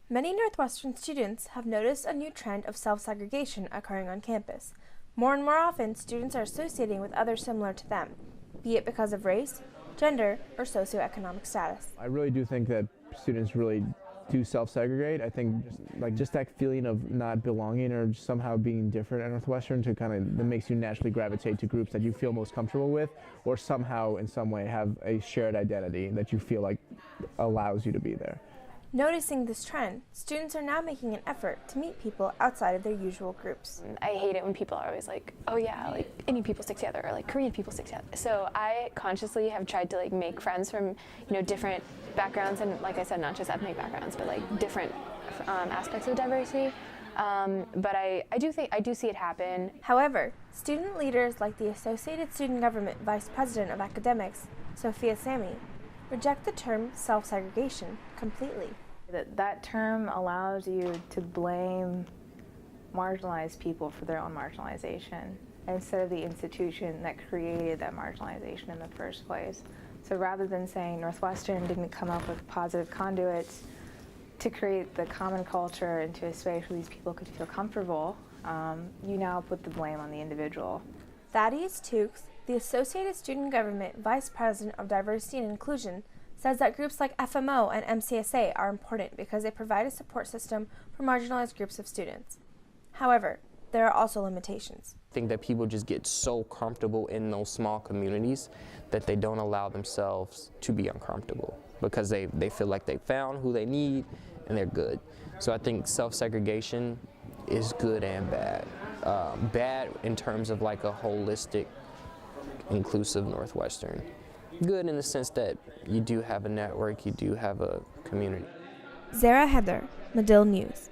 Many Northwestern students have noticed a new trend of self-segregation occurring on campus. More and more often, students are associating with others similar to them, be it because of race, gender, or socioeconomic status. I really do think that students really do self-segregate. I think just that feeling of not belonging or somehow being different at Northwestern that makes you naturally gravitate to groups that you feel most comfortable with, or somehow in some way have a shared identity that you feel like allows you to be there. Noticing this trend, students are now making an effort to meet people outside of their usual groups. I hate it when people are always like, oh yeah, like Indian people stick together, or like Korean people stick together. So I consciously have tried to make friends from different backgrounds, and like I said, not just ethnic backgrounds, but like different aspects of diversity. But I do see it happen. However, student leaders like the Associated Student Government Vice President of Academics, Sophia Sammy, reject the term self-segregation completely. That term allows you to blame marginalized people for their own marginalization instead of the institution that created that marginalization in the first place. So rather than saying Northwestern didn't come up with positive conduits to create the common culture into a space where these people could feel comfortable, you now put the blame on the individual. Thaddeus Tukes, the Associated Student Government Vice President of Diversity and Inclusion, says that groups like FMO and MCSA are important because they provide a support system for marginalized groups of students. However, there are also limitations. I think that people just get so comfortable in those small communities that they don't allow themselves to be uncomfortable because they feel like they found who they need and they're good. So I think self-segregation is good and bad. Bad in terms of like a holistic, inclusive Northwestern. Good in the sense that you do have a network, you do have a community. Zara Heather, Medill News.